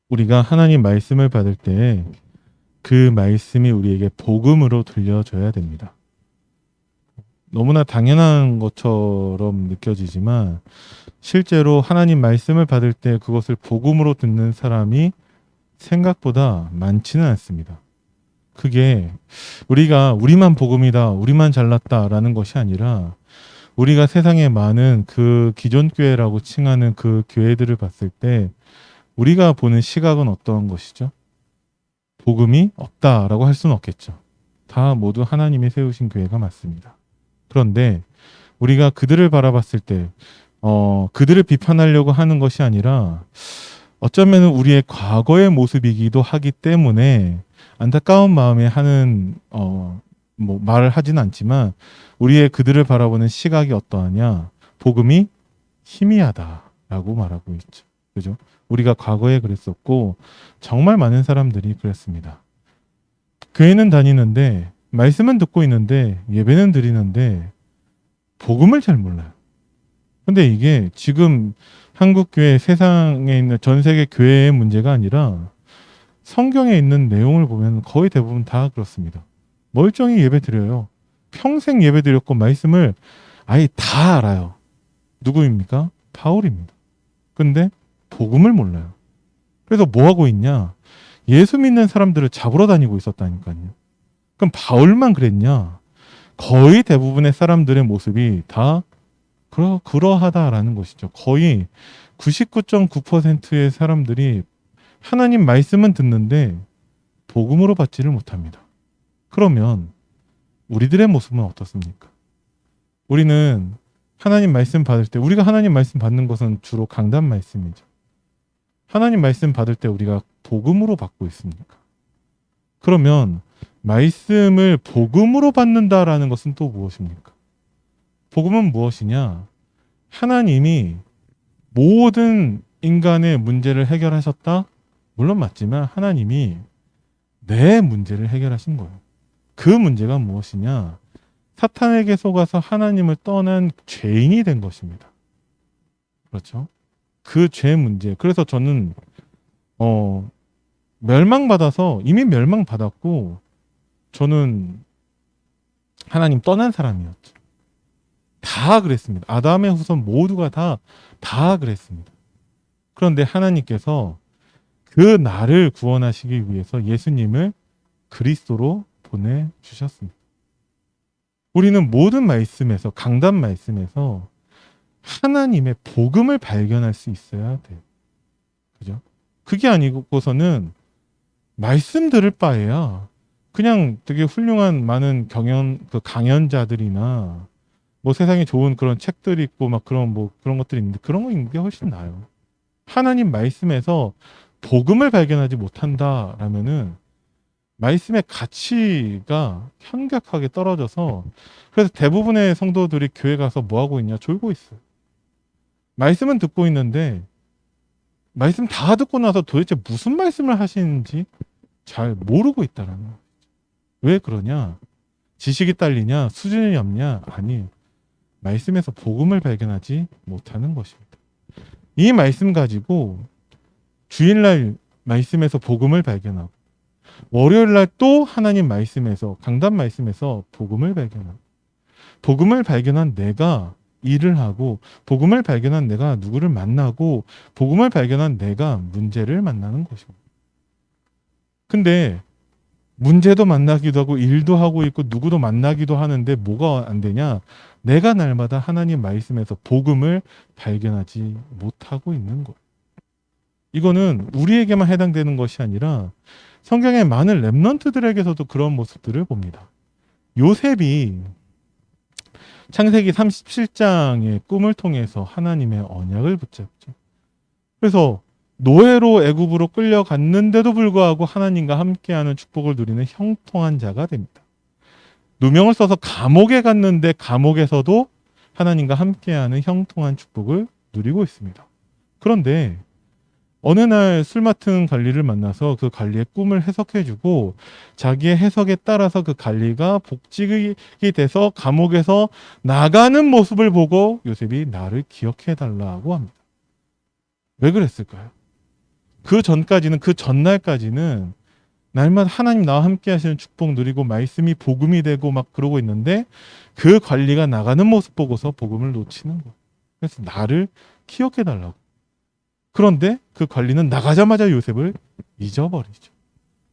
우리가 하나님 말씀을 받을 때 그 말씀이 우리에게 복음으로 들려져야 됩니다. 너무나 당연한 것처럼 느껴지지만 실제로 하나님 말씀을 받을 때 그것을 복음으로 듣는 사람이 생각보다 많지는 않습니다. 그게 우리가 우리만 복음이다, 우리만 잘났다라는 것이 아니라 우리가 세상에 많은 그 기존 교회라고 칭하는 그 교회들을 봤을 때 우리가 보는 시각은 어떤 것이죠? 복음이 없다라고 할 수는 없겠죠. 다 모두 하나님이 세우신 교회가 맞습니다. 그런데 우리가 그들을 바라봤을 때 그들을 비판하려고 하는 것이 아니라 어쩌면 우리의 과거의 모습이기도 하기 때문에 안타까운 마음에 하는 말을 하진 않지만 우리의 그들을 바라보는 시각이 어떠하냐? 복음이 희미하다라고 말하고 있죠. 그죠? 우리가 과거에 그랬었고 정말 많은 사람들이 그랬습니다. 교회는 다니는데 말씀은 듣고 있는데 예배는 드리는데 복음을 잘 몰라요. 근데 이게 지금 한국 교회 세상에 있는 전 세계 교회의 문제가 아니라 성경에 있는 내용을 보면 거의 대부분 다 그렇습니다. 멀쩡히 예배 드려요. 평생 예배 드렸고 말씀을 아예 다 알아요. 누구입니까? 바울입니다. 근데 복음을 몰라요. 그래서 뭐 하고 있냐? 예수 믿는 사람들을 잡으러 다니고 있었다니까요. 그럼 바울만 그랬냐? 거의 대부분의 사람들의 모습이 다 그러하다라는 것이죠. 거의 99.9%의 사람들이 하나님 말씀은 듣는데 복음으로 받지를 못합니다. 그러면 우리들의 모습은 어떻습니까? 우리는 하나님 말씀 받을 때 우리가 하나님 말씀 받는 것은 주로 강단 말씀이죠. 하나님 말씀 받을 때 우리가 복음으로 받고 있습니까? 그러면 말씀을 복음으로 받는다라는 것은 또 무엇입니까? 복음은 무엇이냐? 하나님이 모든 인간의 문제를 해결하셨다? 물론 맞지만 하나님이 내 문제를 해결하신 거예요. 그 문제가 무엇이냐? 사탄에게 속아서 하나님을 떠난 죄인이 된 것입니다. 그렇죠? 그 죄 문제. 그래서 저는 멸망받아서 이미 멸망받았고 저는 하나님 떠난 사람이었죠. 다 그랬습니다. 아담의 후손 모두가 다 그랬습니다. 그런데 하나님께서 그 나를 구원하시기 위해서 예수님을 그리스도로 보내주셨습니다. 우리는 모든 말씀에서 강단 말씀에서 하나님의 복음을 발견할 수 있어야 돼요. 그죠? 그게 아니고서는 말씀 들을 바에야 그냥 되게 훌륭한 많은 강연자들이나 뭐 세상에 좋은 그런 책들이 있고 막 그런 것들이 있는데 그런 거 읽는 게 훨씬 나아요. 하나님 말씀에서 복음을 발견하지 못한다라면은 말씀의 가치가 현격하게 떨어져서 그래서 대부분의 성도들이 교회 가서 뭐 하고 있냐? 졸고 있어요. 말씀은 듣고 있는데 말씀 다 듣고 나서 도대체 무슨 말씀을 하시는지 잘 모르고 있다라는 거예요. 왜 그러냐? 지식이 딸리냐? 수준이 없냐? 아니, 말씀에서 복음을 발견하지 못하는 것입니다. 이 말씀 가지고 주일날 말씀에서 복음을 발견하고 월요일날 또 하나님 말씀에서 강단 말씀에서 복음을 발견하고 복음을 발견한 내가 일을 하고 복음을 발견한 내가 누구를 만나고 복음을 발견한 내가 문제를 만나는 것입니다. 근데 문제도 만나기도 하고 일도 하고 있고 누구도 만나기도 하는데 뭐가 안 되냐? 내가 날마다 하나님 말씀에서 복음을 발견하지 못하고 있는 것. 이거는 우리에게만 해당되는 것이 아니라 성경의 많은 렘넌트들에게서도 그런 모습들을 봅니다. 요셉이 창세기 37장의 꿈을 통해서 하나님의 언약을 붙잡죠. 그래서 노예로 애굽으로 끌려갔는데도 불구하고 하나님과 함께하는 축복을 누리는 형통한 자가 됩니다. 누명을 써서 감옥에 갔는데 감옥에서도 하나님과 함께하는 형통한 축복을 누리고 있습니다. 그런데 어느 날 술 맡은 관리를 만나서 그 관리의 꿈을 해석해주고 자기의 해석에 따라서 그 관리가 복직이 돼서 감옥에서 나가는 모습을 보고 요셉이 나를 기억해달라고 합니다. 왜 그랬을까요? 그 전까지는, 그 전날까지는 날마다 하나님 나와 함께 하시는 축복 누리고 말씀이 복음이 되고 막 그러고 있는데 그 관리가 나가는 모습 보고서 복음을 놓치는 거예요. 그래서 나를 기억해 달라고. 그런데 그 관리는 나가자마자 요셉을 잊어버리죠.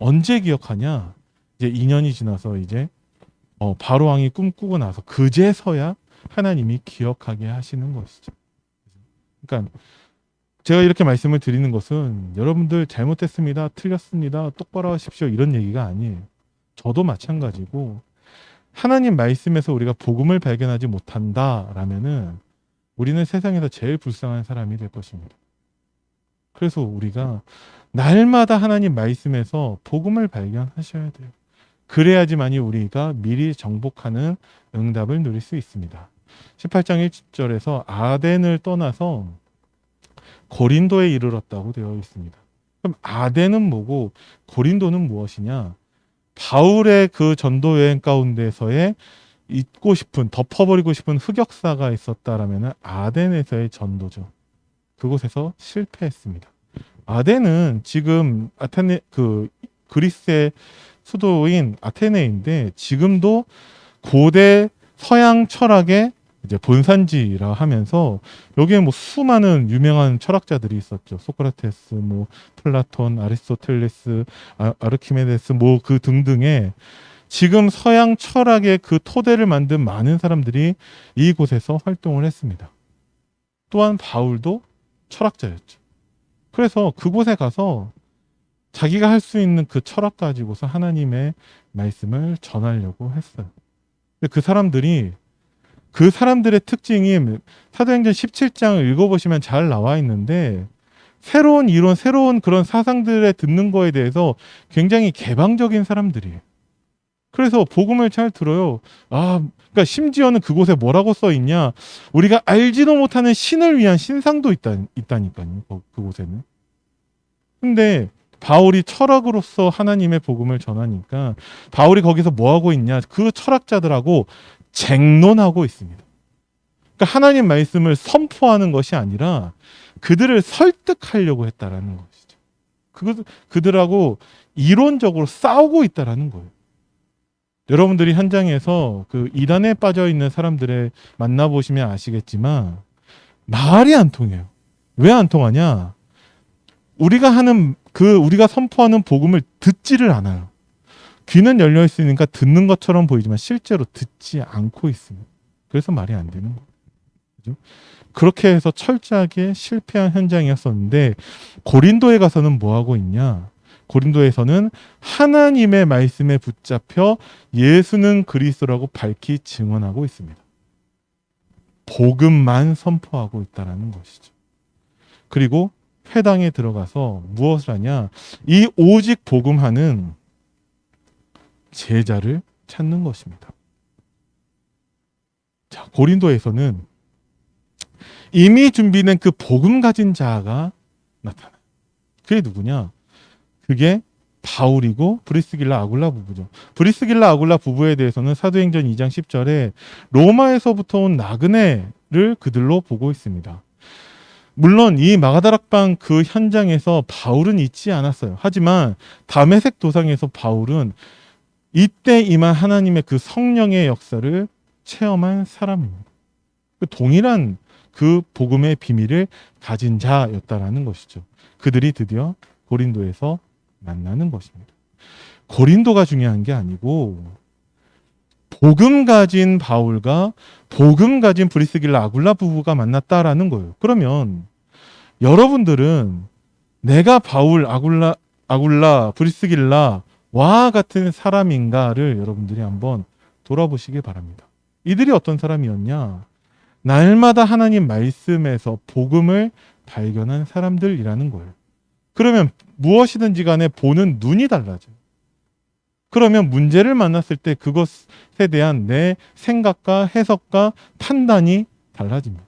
언제 기억하냐? 이제 2년이 지나서 이제 바로 왕이 꿈꾸고 나서 그제서야 하나님이 기억하게 하시는 것이죠. 그러니까 제가 이렇게 말씀을 드리는 것은 여러분들 잘못했습니다, 틀렸습니다, 똑바로 하십시오 이런 얘기가 아니에요. 저도 마찬가지고 하나님 말씀에서 우리가 복음을 발견하지 못한다라면은 우리는 세상에서 제일 불쌍한 사람이 될 것입니다. 그래서 우리가 날마다 하나님 말씀에서 복음을 발견하셔야 돼요. 그래야지만이 우리가 미리 정복하는 응답을 누릴 수 있습니다. 18장 1절에서 아덴을 떠나서 고린도에 이르렀다고 되어 있습니다. 그럼 아덴은 뭐고 고린도는 무엇이냐? 바울의 그 전도 여행 가운데서의 잊고 싶은, 덮어버리고 싶은 흑역사가 있었다라면 아덴에서의 전도죠. 그곳에서 실패했습니다. 아덴은 지금 그리스의 수도인 아테네인데 지금도 고대 서양 철학의 이제 본산지라 하면서 여기에 뭐 수많은 유명한 철학자들이 있었죠. 소크라테스, 뭐 플라톤, 아리스토텔레스, 아르키메데스 뭐 그 등등의 지금 서양 철학의 그 토대를 만든 많은 사람들이 이곳에서 활동을 했습니다. 또한 바울도 철학자였죠. 그래서 그곳에 가서 자기가 할 수 있는 그 철학 가지고서 하나님의 말씀을 전하려고 했어요. 근데 그 사람들의 특징이 사도행전 17장을 읽어보시면 잘 나와 있는데 새로운 이론, 새로운 그런 사상들에 듣는 거에 대해서 굉장히 개방적인 사람들이에요. 그래서 복음을 잘 들어요. 그러니까 심지어는 그곳에 뭐라고 써 있냐? 우리가 알지도 못하는 신을 위한 신상도 있다니까요. 그곳에는. 근데 바울이 철학으로서 하나님의 복음을 전하니까 바울이 거기서 뭐 하고 있냐? 그 철학자들하고 쟁론하고 있습니다. 그러니까 하나님 말씀을 선포하는 것이 아니라 그들을 설득하려고 했다라는 것이죠. 그들하고 이론적으로 싸우고 있다라는 거예요. 여러분들이 현장에서 그 이단에 빠져 있는 사람들을 만나보시면 아시겠지만 말이 안 통해요. 왜 안 통하냐? 우리가 선포하는 복음을 듣지를 않아요. 귀는 열려 있으니까 듣는 것처럼 보이지만 실제로 듣지 않고 있습니다. 그래서 말이 안 되는 거예요. 그죠? 그렇게 해서 철저하게 실패한 현장이었었는데 고린도에 가서는 뭐 하고 있냐? 고린도에서는 하나님의 말씀에 붙잡혀 예수는 그리스도라고 밝히 증언하고 있습니다. 복음만 선포하고 있다는 것이죠. 그리고 회당에 들어가서 무엇을 하냐? 이 오직 복음하는 제자를 찾는 것입니다. 자, 고린도에서는 이미 준비된 그 복음 가진 자가 나타나요. 그게 누구냐? 그게 바울이고 브리스길라 아굴라 부부죠. 브리스길라 아굴라 부부에 대해서는 사도행전 2장 10절에 로마에서부터 온 나그네를 그들로 보고 있습니다. 물론 이 마가다락방 그 현장에서 바울은 있지 않았어요. 하지만 다메섹 도상에서 바울은 이때 임한 하나님의 그 성령의 역사를 체험한 사람입니다. 동일한 그 복음의 비밀을 가진 자였다라는 것이죠. 그들이 드디어 고린도에서 만나는 것입니다. 고린도가 중요한 게 아니고 복음 가진 바울과 복음 가진 브리스길라 아굴라 부부가 만났다라는 거예요. 그러면 여러분들은 내가 바울, 아굴라, 브리스길라와 같은 사람인가를 여러분들이 한번 돌아보시기 바랍니다. 이들이 어떤 사람이었냐? 날마다 하나님 말씀에서 복음을 발견한 사람들이라는 거예요. 그러면 무엇이든지 간에 보는 눈이 달라져요. 그러면 문제를 만났을 때 그것에 대한 내 생각과 해석과 판단이 달라집니다.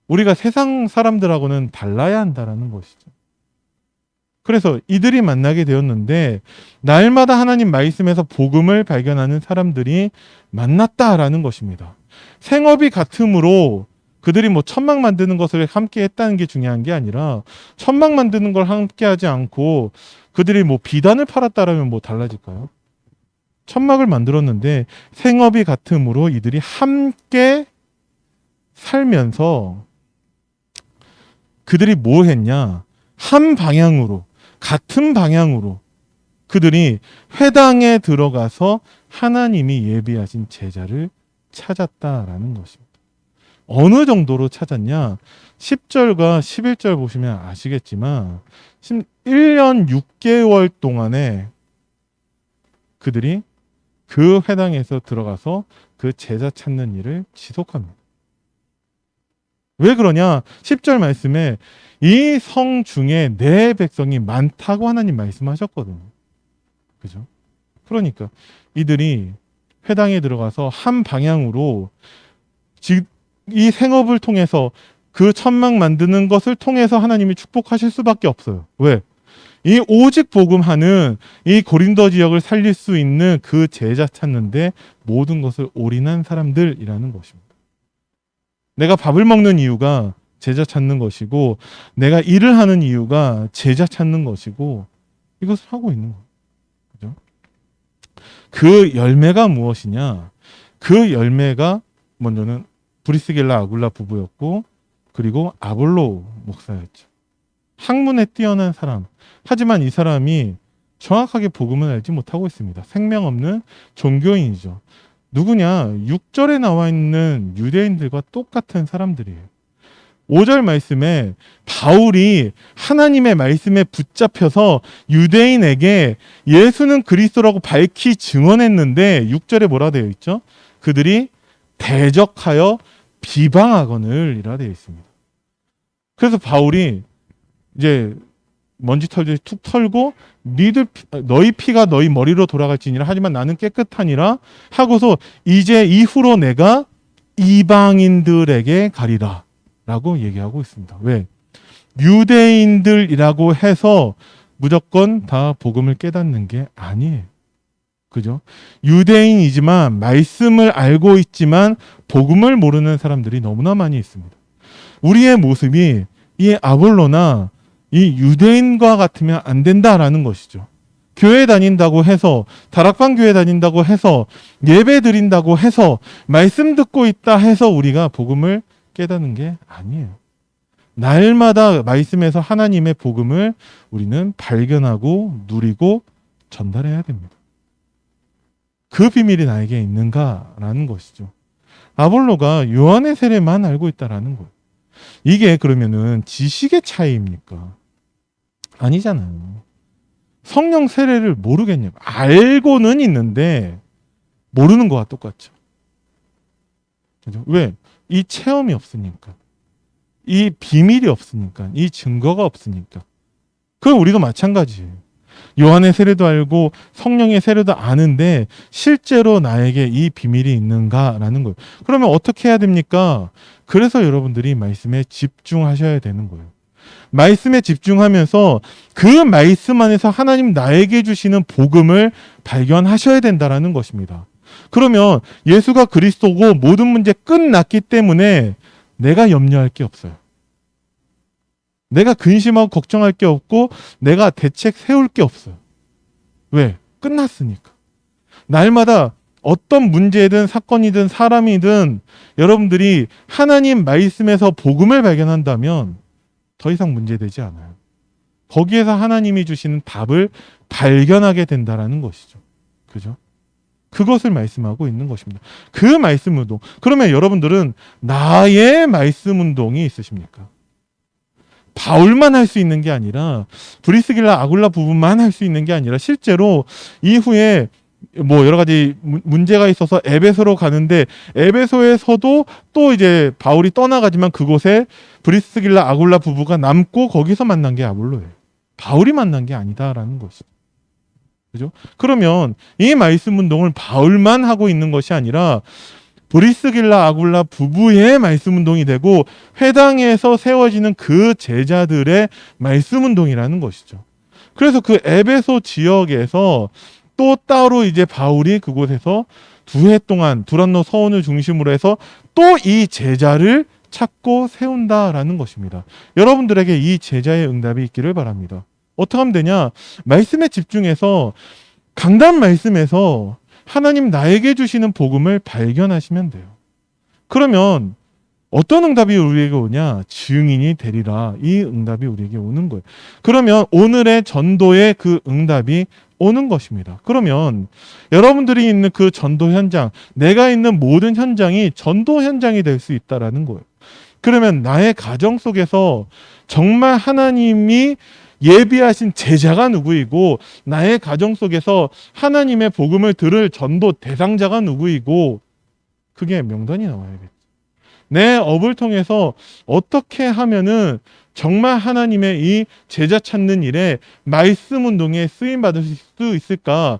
우리가 세상 사람들하고는 달라야 한다는 것이죠. 그래서 이들이 만나게 되었는데 날마다 하나님 말씀에서 복음을 발견하는 사람들이 만났다라는 것입니다. 생업이 같으므로 그들이 뭐 천막 만드는 것을 함께 했다는 게 중요한 게 아니라 천막 만드는 걸 함께 하지 않고 그들이 뭐 비단을 팔았다라면 뭐 달라질까요? 천막을 만들었는데 생업이 같음으로 이들이 함께 살면서 그들이 뭐 했냐? 한 방향으로, 같은 방향으로 그들이 회당에 들어가서 하나님이 예비하신 제자를 찾았다라는 것입니다. 어느 정도로 찾았냐? 10절과 11절 보시면 아시겠지만 1년 6개월 동안에 그들이 그 회당에서 들어가서 그 제자 찾는 일을 지속합니다. 왜 그러냐? 10절 말씀에 이 성 중에 내 백성이 많다고 하나님 말씀하셨거든요. 그죠? 그러니까 이들이 회당에 들어가서 한 방향으로 이 생업을 통해서 그 천막 만드는 것을 통해서 하나님이 축복하실 수밖에 없어요. 왜? 이 오직 복음하는 이 고린도 지역을 살릴 수 있는 그 제자 찾는데 모든 것을 올인한 사람들이라는 것입니다. 내가 밥을 먹는 이유가 제자 찾는 것이고 내가 일을 하는 이유가 제자 찾는 것이고 이것을 하고 있는 거예요. 그죠? 그 열매가 무엇이냐? 그 열매가 먼저는 브리스길라 아굴라 부부였고 그리고 아볼로 목사였죠. 학문에 뛰어난 사람. 하지만 이 사람이 정확하게 복음을 알지 못하고 있습니다. 생명 없는 종교인이죠. 누구냐? 6절에 나와 있는 유대인들과 똑같은 사람들이에요. 5절 말씀에 바울이 하나님의 말씀에 붙잡혀서 유대인에게 예수는 그리스도라고 밝히 증언했는데 6절에 뭐라 되어 있죠? 그들이 대적하여 비방하거늘 이라 되어 있습니다. 그래서 바울이 이제 먼지 털들이 툭 털고 너희 피가 너희 머리로 돌아갈지니라 하지만 나는 깨끗하니라 하고서 이제 이후로 내가 이방인들에게 가리라 라고 얘기하고 있습니다. 왜? 유대인들이라고 해서 무조건 다 복음을 깨닫는 게 아니에요. 그죠? 유대인이지만 말씀을 알고 있지만 복음을 모르는 사람들이 너무나 많이 있습니다. 우리의 모습이 이 아볼로나 이 유대인과 같으면 안 된다라는 것이죠. 교회 다닌다고 해서 다락방 교회 다닌다고 해서 예배 드린다고 해서 말씀 듣고 있다 해서 우리가 복음을 깨닫는 게 아니에요. 날마다 말씀에서 하나님의 복음을 우리는 발견하고 누리고 전달해야 됩니다. 그 비밀이 나에게 있는가라는 것이죠. 아볼로가 요한의 세례만 알고 있다라는 거예요. 이게 그러면은 지식의 차이입니까? 아니잖아요. 성령 세례를 모르겠냐고. 알고는 있는데 모르는 거와 똑같죠. 그죠? 왜? 이 체험이 없으니까. 이 비밀이 없으니까. 이 증거가 없으니까. 그럼 우리도 마찬가지예요. 요한의 세례도 알고 성령의 세례도 아는데 실제로 나에게 이 비밀이 있는가라는 거예요. 그러면 어떻게 해야 됩니까? 그래서 여러분들이 말씀에 집중하셔야 되는 거예요. 말씀에 집중하면서 그 말씀 안에서 하나님 나에게 주시는 복음을 발견하셔야 된다라는 것입니다. 그러면 예수가 그리스도고 모든 문제 끝났기 때문에 내가 염려할 게 없어요. 내가 근심하고 걱정할 게 없고 내가 대책 세울 게 없어요. 왜? 끝났으니까. 날마다 어떤 문제든 사건이든 사람이든 여러분들이 하나님 말씀에서 복음을 발견한다면 더 이상 문제되지 않아요. 거기에서 하나님이 주시는 답을 발견하게 된다라는 것이죠. 그죠? 그것을 말씀하고 있는 것입니다. 그 말씀 운동. 그러면 여러분들은 나의 말씀 운동이 있으십니까? 바울만 할 수 있는 게 아니라 브리스길라 아굴라 부분만 할 수 있는 게 아니라 실제로 이후에 뭐 여러 가지 문제가 있어서 에베소로 가는데 에베소에서도 또 이제 바울이 떠나가지만 그곳에 브리스길라 아굴라 부부가 남고 거기서 만난 게 아볼로예요. 바울이 만난 게 아니다라는 것이죠. 그죠? 그러면 이 말씀 운동을 바울만 하고 있는 것이 아니라 브리스길라 아굴라 부부의 말씀 운동이 되고 회당에서 세워지는 그 제자들의 말씀 운동이라는 것이죠. 그래서 그 에베소 지역에서 또 따로 이제 바울이 그곳에서 2해 동안 두란노 서원을 중심으로 해서 또 이 제자를 찾고 세운다라는 것입니다. 여러분들에게 이 제자의 응답이 있기를 바랍니다. 어떻게 하면 되냐? 말씀에 집중해서 강단 말씀에서 하나님 나에게 주시는 복음을 발견하시면 돼요. 그러면 어떤 응답이 우리에게 오냐? 증인이 되리라. 이 응답이 우리에게 오는 거예요. 그러면 오늘의 전도의 그 응답이 오는 것입니다. 그러면 여러분들이 있는 그 전도 현장, 내가 있는 모든 현장이 전도 현장이 될 수 있다라는 거예요. 그러면 나의 가정 속에서 정말 하나님이 예비하신 제자가 누구이고, 나의 가정 속에서 하나님의 복음을 들을 전도 대상자가 누구이고, 그게 명단이 나와야겠죠. 내 업을 통해서 어떻게 하면은 정말 하나님의 이 제자 찾는 일에 말씀 운동에 쓰임 받을 수 있을까?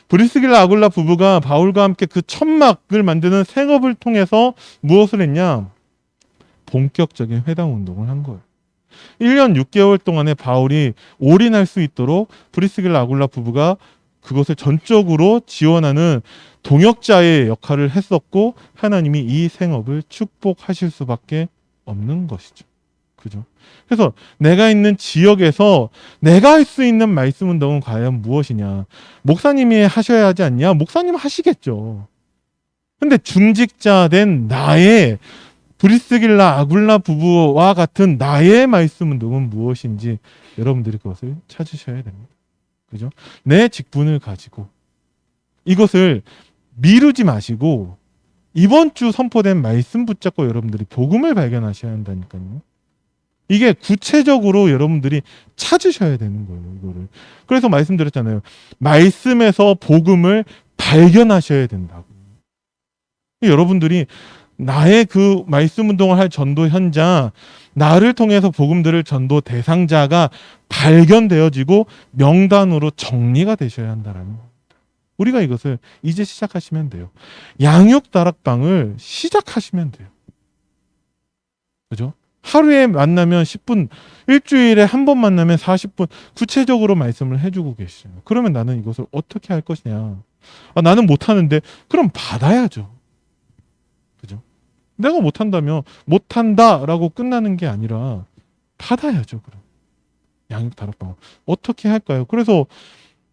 브리스길라 아굴라 부부가 바울과 함께 그 천막을 만드는 생업을 통해서 무엇을 했냐? 본격적인 회당 운동을 한 거예요. 1년 6개월 동안에 바울이 올인할 수 있도록 브리스길라 아굴라 부부가 그것을 전적으로 지원하는 동역자의 역할을 했었고, 하나님이 이 생업을 축복하실 수밖에 없는 것이죠. 그죠? 그래서 내가 있는 지역에서 내가 할 수 있는 말씀 운동은 과연 무엇이냐? 목사님이 하셔야 하지 않냐? 목사님 하시겠죠. 근데 중직자 된 나의 브리스길라 아굴라 부부와 같은 나의 말씀 운동은 무엇인지 여러분들이 그것을 찾으셔야 됩니다. 그죠? 내 직분을 가지고 이것을 미루지 마시고 이번 주 선포된 말씀 붙잡고 여러분들이 복음을 발견하셔야 한다니까요. 이게 구체적으로 여러분들이 찾으셔야 되는 거예요, 이거를. 그래서 말씀드렸잖아요. 말씀에서 복음을 발견하셔야 된다고. 여러분들이 나의 그 말씀 운동을 할 전도 현장, 나를 통해서 복음들을 전도 대상자가 발견되어지고 명단으로 정리가 되셔야 한다라는 겁니다. 우리가 이것을 이제 시작하시면 돼요. 양육 다락방을 시작하시면 돼요. 그죠? 하루에 만나면 10분, 일주일에 한 번 만나면 40분 구체적으로 말씀을 해주고 계시죠. 그러면 나는 이것을 어떻게 할 것이냐? 나는 못하는데 그럼 받아야죠. 그죠? 내가 못한다면 못한다라고 끝나는 게 아니라 받아야죠. 그럼 양육 다락방 어떻게 할까요? 그래서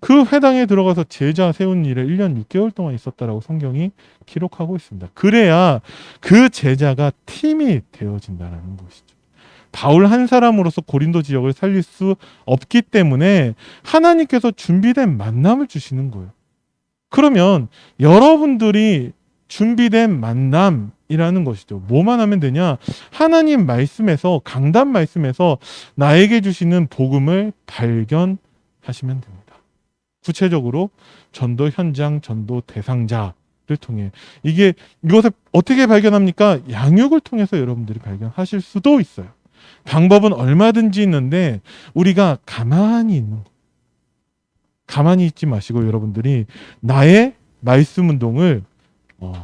그 회당에 들어가서 제자 세운 일에 1년 6개월 동안 있었다라고 성경이 기록하고 있습니다. 그래야 그 제자가 팀이 되어진다는 것이죠. 바울 한 사람으로서 고린도 지역을 살릴 수 없기 때문에 하나님께서 준비된 만남을 주시는 거예요. 그러면 여러분들이 준비된 만남이라는 것이죠. 뭐만 하면 되냐? 하나님 말씀에서, 강단 말씀에서 나에게 주시는 복음을 발견하시면 됩니다. 구체적으로 전도 현장, 전도 대상자를 통해 이것을 어떻게 발견합니까? 양육을 통해서 여러분들이 발견하실 수도 있어요. 방법은 얼마든지 있는데 우리가 가만히 있는 거. 가만히 있지 마시고 여러분들이 나의 말씀 운동을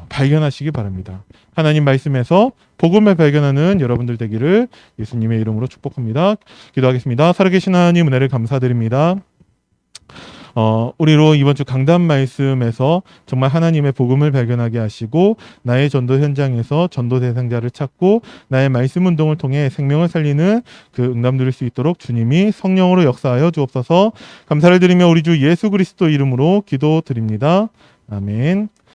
발견하시기 바랍니다. 하나님 말씀에서 복음을 발견하는 여러분들 되기를 예수님의 이름으로 축복합니다. 기도하겠습니다. 살아계신 하나님 은혜를 감사드립니다. 우리로 이번 주 강단 말씀에서 정말 하나님의 복음을 발견하게 하시고 나의 전도 현장에서 전도 대상자를 찾고 나의 말씀 운동을 통해 생명을 살리는 그 응답 누릴 수 있도록 주님이 성령으로 역사하여 주옵소서. 감사를 드리며 우리 주 예수 그리스도 이름으로 기도드립니다. 아멘.